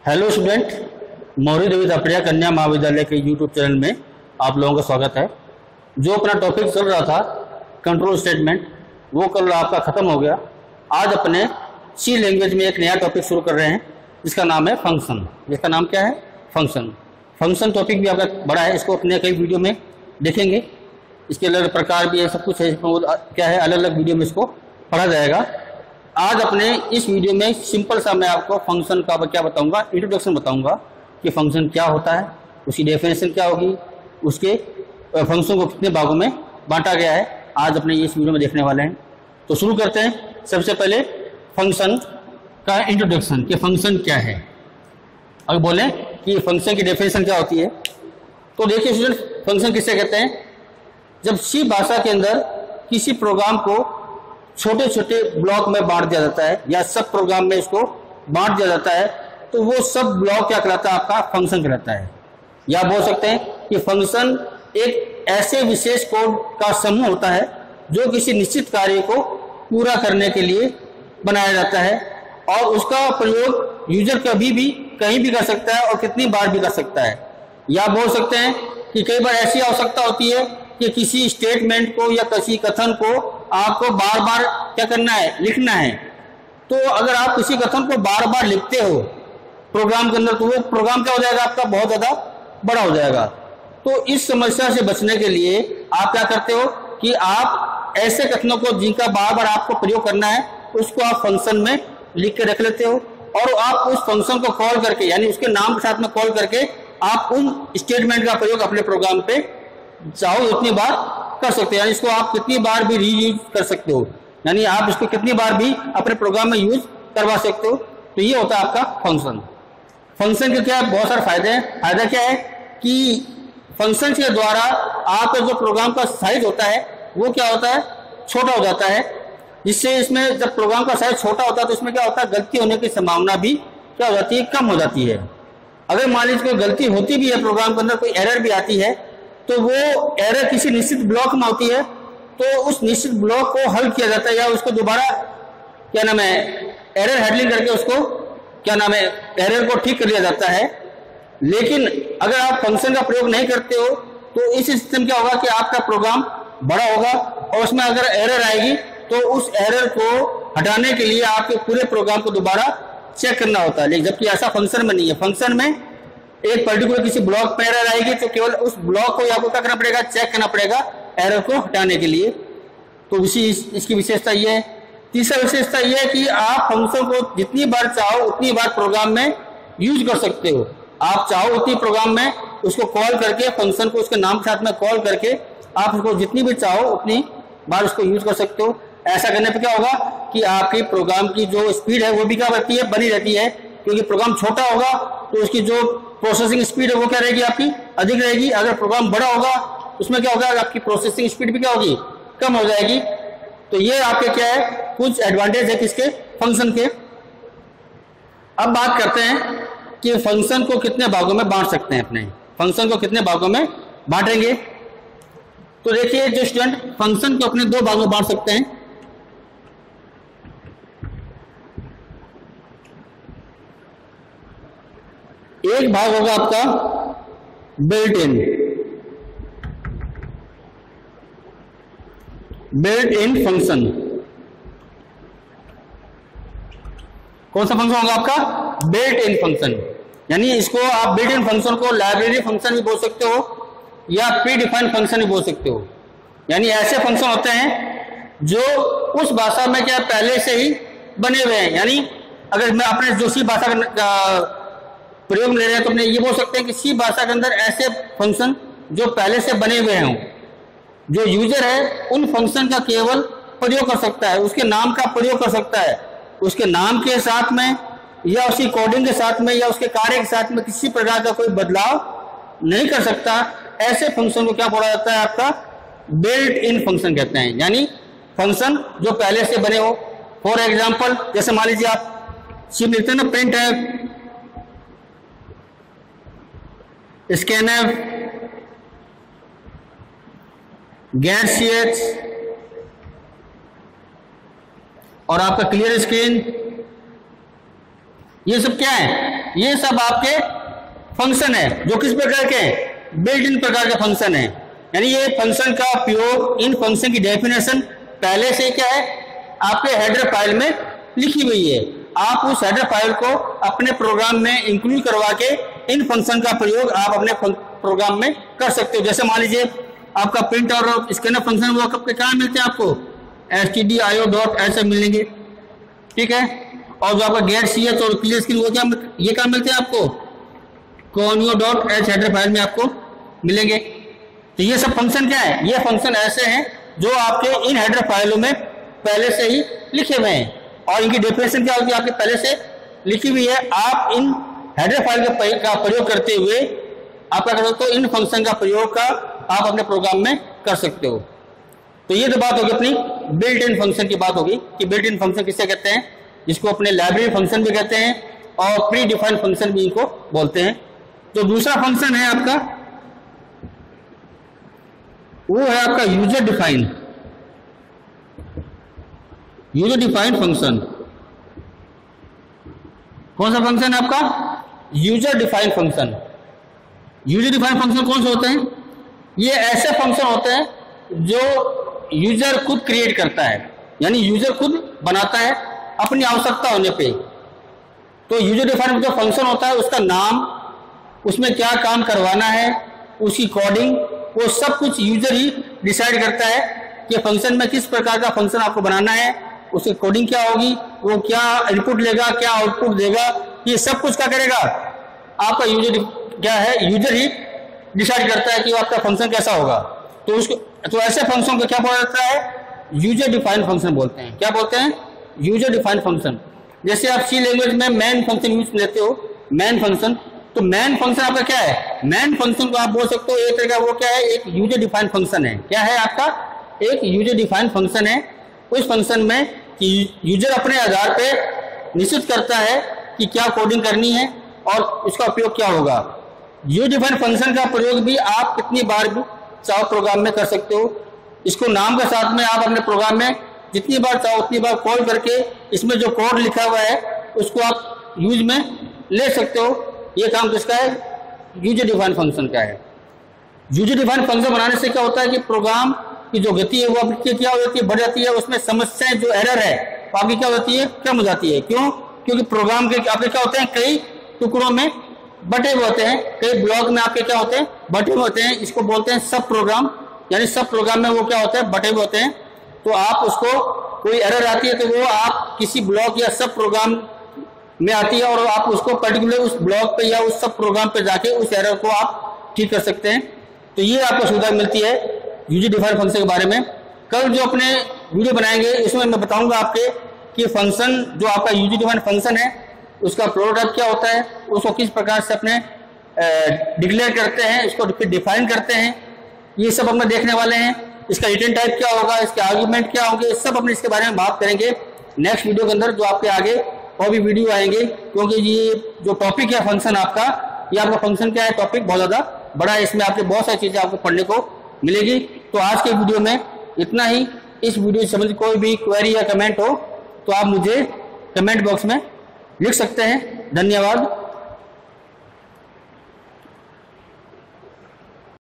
Hello student, Maurya देवी दापड़िया कन्या महाविद्यालय के यूट्यूब चैनल में आप लोगों का स्वागत है। जो अपना टॉपिक चल रहा था कंट्रोल स्टेटमेंट, वो कल आपका ख़त्म हो गया। आज अपने सी लैंग्वेज में एक नया टॉपिक शुरू कर रहे हैं जिसका नाम है फंक्शन। जिसका नाम क्या है? फंक्शन। फंक्शन टॉपिक भी आपका बड़ा है, इसको अपने कई वीडियो में देखेंगे। इसके अलग प्रकार भी है, सब कुछ है, क्या है, अलग अलग वीडियो में इसको पढ़ा जाएगा। आज अपने इस वीडियो में सिंपल सा मैं आपको फंक्शन का क्या बताऊंगा, इंट्रोडक्शन बताऊंगा कि फंक्शन क्या होता है, उसकी डेफिनेशन क्या होगी, उसके फंक्शन को कितने भागों में बांटा गया है, आज अपने इस वीडियो में देखने वाले हैं। तो शुरू करते हैं। सबसे पहले फंक्शन का इंट्रोडक्शन कि फंक्शन क्या है। अगर बोलें कि फंक्शन की डेफिनेशन क्या होती है, तो देखिए स्टूडेंट, फंक्शन किससे कहते हैं? जब सी भाषा के अंदर किसी प्रोग्राम को छोटे छोटे ब्लॉक में बांट दिया जाता है या सब प्रोग्राम में इसको बांट दिया जाता है, तो वो सब ब्लॉक क्या कहलाता है? आपका फंक्शन कहलाता है। या बोल सकते हैं कि फंक्शन एक ऐसे विशेष कोड का समूह होता है जो किसी निश्चित कार्य को पूरा करने के लिए बनाया जाता है और उसका प्रयोग यूजर कभी भी कहीं भी कर सकता है और कितनी बार भी कर सकता है। या बोल सकते हैं कि कई बार ऐसी आवश्यकता होती है कि किसी स्टेटमेंट को या किसी कथन को आपको बार बार क्या करना है? लिखना है। तो अगर आप किसी कथन को बार बार लिखते हो प्रोग्राम के अंदर, तो वो प्रोग्राम क्या हो जाएगा? आपका बहुत ज़्यादा बड़ा हो जाएगा। तो इस समस्या से बचने के लिए आप क्या करते हो कि आप ऐसे कथनों को जिनका बार बार आपको प्रयोग करना है उसको आप फंक्शन में लिख के रख लेते हो और आप उस फंक्शन को कॉल करके, यानी उसके नाम के साथ में कॉल करके आप उन स्टेटमेंट का प्रयोग अपने प्रोग्राम पे चाहो उतनी बार कर सकते हो। यानी इसको आप कितनी बार भी रीयूज कर सकते हो, यानी आप इसको कितनी बार भी अपने प्रोग्राम में यूज करवा सकते हो। तो ये होता है आपका फंक्शन। फंक्शन के क्या बहुत सारे फायदे हैं। फायदा क्या है कि फंक्शन के द्वारा आपका जो प्रोग्राम का साइज होता है वो क्या होता है? छोटा हो जाता है। जिससे इसमें जब प्रोग्राम का साइज छोटा होता है तो इसमें क्या होता है? गलती होने की संभावना भी क्या हो जाती है? कम हो जाती है। अगर मान लीजिए कोई गलती होती भी है प्रोग्राम के अंदर, कोई एरर भी आती है, तो वो एरर किसी निश्चित ब्लॉक में होती है, तो उस निश्चित ब्लॉक को हल किया जाता है या उसको दोबारा क्या नाम है, एरर हैंडलिंग करके उसको क्या नाम है, एरर को ठीक कर लिया जाता है। लेकिन अगर आप फंक्शन का प्रयोग नहीं करते हो तो इस सिस्टम क्या होगा कि आपका प्रोग्राम बड़ा होगा और उसमें अगर एरर आएगी तो उस एरर को हटाने के लिए आपके पूरे प्रोग्राम को दोबारा चेक करना होता है। लेकिन जबकि ऐसा फंक्शन में नहीं है। फंक्शन में एक पर्टिकुलर किसी ब्लॉक पर एरर आएगी तो केवल उस ब्लॉक को आपको क्या करना पड़ेगा? चेक करना पड़ेगा एरर को हटाने के लिए। तो इसकी विशेषता ये है। तीसरा विशेषता ये है कि आप फंक्शन को जितनी बार चाहो उतनी बार प्रोग्राम में यूज कर सकते हो। आप चाहो उतनी प्रोग्राम में उसको कॉल करके, फंक्शन को उसके नाम के साथ में कॉल करके आप उसको जितनी भी चाहो उतनी बार उसको यूज कर सकते हो। ऐसा करने पर क्या होगा कि आपकी प्रोग्राम की जो स्पीड है वो भी क्या रहती है? बनी रहती है। क्योंकि प्रोग्राम छोटा होगा तो उसकी जो प्रोसेसिंग स्पीड है वो क्या रहेगी? आपकी अधिक रहेगी। अगर प्रोग्राम बड़ा होगा उसमें क्या होगा? आपकी प्रोसेसिंग स्पीड भी क्या होगी? कम हो जाएगी। तो ये आपके क्या है? कुछ एडवांटेज है किसके? फंक्शन के। अब बात करते हैं कि फंक्शन को कितने भागों में बांट सकते हैं। अपने फंक्शन को कितने भागों में बांटेंगे? तो देखिए जो स्टूडेंट, फंक्शन को अपने दो भागों में बांट सकते हैं। एक भाग होगा आपका बिल्ट इन फंक्शन। कौन सा फंक्शन होगा आपका? Built in function. यानी इसको आप बिल्ट इन फंक्शन को लाइब्रेरी फंक्शन भी बोल सकते हो या प्री डिफाइंड फंक्शन भी बोल सकते हो। यानी ऐसे फंक्शन होते हैं जो उस भाषा में क्या पहले से ही बने हुए हैं। यानी अगर मैं अपने जो सी भाषा का प्रयोग ले रहे हैं तो अपने ये बोल सकते हैं कि सी भाषा के अंदर ऐसे फंक्शन जो पहले से बने हुए हों, जो यूजर है उन फंक्शन का केवल प्रयोग कर सकता है, उसके नाम का प्रयोग कर सकता है, उसके नाम के साथ में या उसकी कोडिंग के साथ में या उसके कार्य के साथ में किसी प्रकार का कोई बदलाव नहीं कर सकता। ऐसे फंक्शन को क्या बोला जाता है? आपका बिल्ट इन फंक्शन कहते हैं। यानी फंक्शन जो पहले से बने हो। फॉर एग्जाम्पल, जैसे मान लीजिए आप सी लिखते हैं ना, प्रिंट है, स्कैनर, गेट CH और आपका क्लियर स्क्रीन ये सब क्या है? ये सब आपके फंक्शन है जो किस प्रकार के हैं? बिल्ट इन प्रकार के फंक्शन है। यानी ये फंक्शन का उपयोग, इन फंक्शन की डेफिनेशन पहले से क्या है आपके हेडर फाइल में लिखी हुई है। आप उस हेडर फाइल को अपने प्रोग्राम में इंक्लूड करवा के इन फंक्शन का प्रयोग आप अपने प्रोग्राम में कर सकते हो। जैसे मान लीजिए आपका प्रिंट और स्कैनर फंक्शन वो कब कहाँ मिलते हैं आपको? stdio.h मिलेंगे, ठीक है। और जो आपका गेट सी एच और क्लियर स्क्रीन वो क्या ये कहाँ मिलते हैं आपको? conio.h हेडर फाइल में आपको मिलेंगे। तो ये सब फंक्शन क्या है? ये फंक्शन ऐसे हैं जो आपके इन हेडर फाइलों में पहले से ही लिखे हुए हैं और इनकी डेफिनेशन क्या होगी आपके पहले से लिखी हुई है। आप इन हेडर फाइल का प्रयोग करते हुए आप क्या कर सकते हो? इन फंक्शन का प्रयोग का आप अपने प्रोग्राम में कर सकते हो। तो ये तो बात होगी अपनी बिल्ट इन फंक्शन की बात होगी कि बिल्ट इन फंक्शन किसे कहते हैं, जिसको अपने लाइब्रेरी फंक्शन भी कहते हैं और प्री डिफाइंड फंक्शन भी इनको बोलते हैं। तो दूसरा फंक्शन है आपका वो है आपका यूजर डिफाइंड फंक्शन। कौन सा फंक्शन है आपका? User defined function. User defined function कौन से होते हैं? ये ऐसे फंक्शन होते हैं जो यूजर खुद क्रिएट करता है, यानी यूजर खुद बनाता है अपनी आवश्यकता होने पे। तो यूजर डिफाइंड जो फंक्शन होता है उसका नाम, उसमें क्या काम करवाना है, उसकी कोडिंग, वो सब कुछ यूजर ही डिसाइड करता है कि फंक्शन में किस प्रकार का फंक्शन आपको बनाना है, उसकी कोडिंग क्या होगी, वो क्या इनपुट लेगा, क्या आउटपुट देगा, ये सब कुछ क्या करेगा आपका यूजर क्या है, यूजर ही डिसाइड करता है कि आपका फंक्शन कैसा होगा। तो ऐसे फंक्शन को क्या बोला जाता है? यूजर डिफाइंड फंक्शन बोलते हैं। क्या बोलते हैं? User defined function. जैसे आप सी लैंग्वेज में मैन फंक्शन यूज लेते हो, मैन फंक्शन, तो मैन फंक्शन आपका क्या है? मैन फंक्शन को आप बोल सकते हो एक तरह का वो क्या है? एक यूजर डिफाइंड फंक्शन है। क्या है आपका? एक यूजर डिफाइंड फंक्शन है। उस फंक्शन में यूजर अपने आधार पे निश्चित करता है कि क्या कोडिंग करनी है और उसका उपयोग क्या होगा। यूजर डिफाइंड फंक्शन का प्रयोग भी आप कितनी बार भी चाहो प्रोग्राम में कर सकते हो। इसको नाम के साथ में आप अपने प्रोग्राम में जितनी बार चाहो उतनी बार कॉल करके इसमें जो कोड लिखा हुआ है उसको आप यूज में ले सकते हो। ये काम किसका है? यूजर डिफाइंड फंक्शन का है। यूजर डिफाइंड फंक्शन बनाने से क्या होता है कि प्रोग्राम की जो गति है वो आपकी क्या हो जाती है? बढ़ जाती है। उसमें समस्याएं जो एरर है वो आपकी क्या हो जाती है? कम हो जाती है। क्यों? क्योंकि प्रोग्राम के आपके क्या होते हैं? कई टुकड़ों में बटे हुए होते हैं, कई ब्लॉक में आपके क्या होते हैं? बटे हुए होते हैं। इसको बोलते हैं सब प्रोग्राम, यानी सब प्रोग्राम में वो क्या होते हैं? बटे हुए होते हैं। तो आप उसको कोई एरर आती है तो वो आप किसी ब्लॉक या सब प्रोग्राम में आती है और आप उसको पर्टिकुलर उस ब्लॉक पे या उस सब प्रोग्राम पे जाके उस एरर को आप ठीक कर सकते हैं। तो ये आपको सुविधा मिलती है यूजर डिफाइंड फंक्शन के बारे में। कल जो अपने वीडियो बनाएंगे इसमें मैं बताऊंगा आपके कि फंक्शन जो आपका यूजर डिफाइंड फंक्शन है उसका प्रोटोटाइप क्या होता है, उसको किस प्रकार से अपने डिक्लेयर करते हैं, इसको फिर डिफाइन करते हैं, ये सब हम देखने वाले हैं। इसका रिटर्न टाइप क्या होगा, इसके आर्गुमेंट क्या होंगे, सब अपने इसके बारे में बात करेंगे नेक्स्ट वीडियो के अंदर जो आपके आगे और भी वीडियो आएंगे। क्योंकि ये जो टॉपिक है फंक्शन आपका, ये आपका फंक्शन क्या है टॉपिक बहुत ज़्यादा बड़ा है, इसमें आपके बहुत सारी चीज़ें आपको पढ़ने को मिलेगी। तो आज के वीडियो में इतना ही। इस वीडियो से संबंधित कोई भी क्वेरी या कमेंट हो तो आप मुझे कमेंट बॉक्स में लिख सकते हैं। धन्यवाद।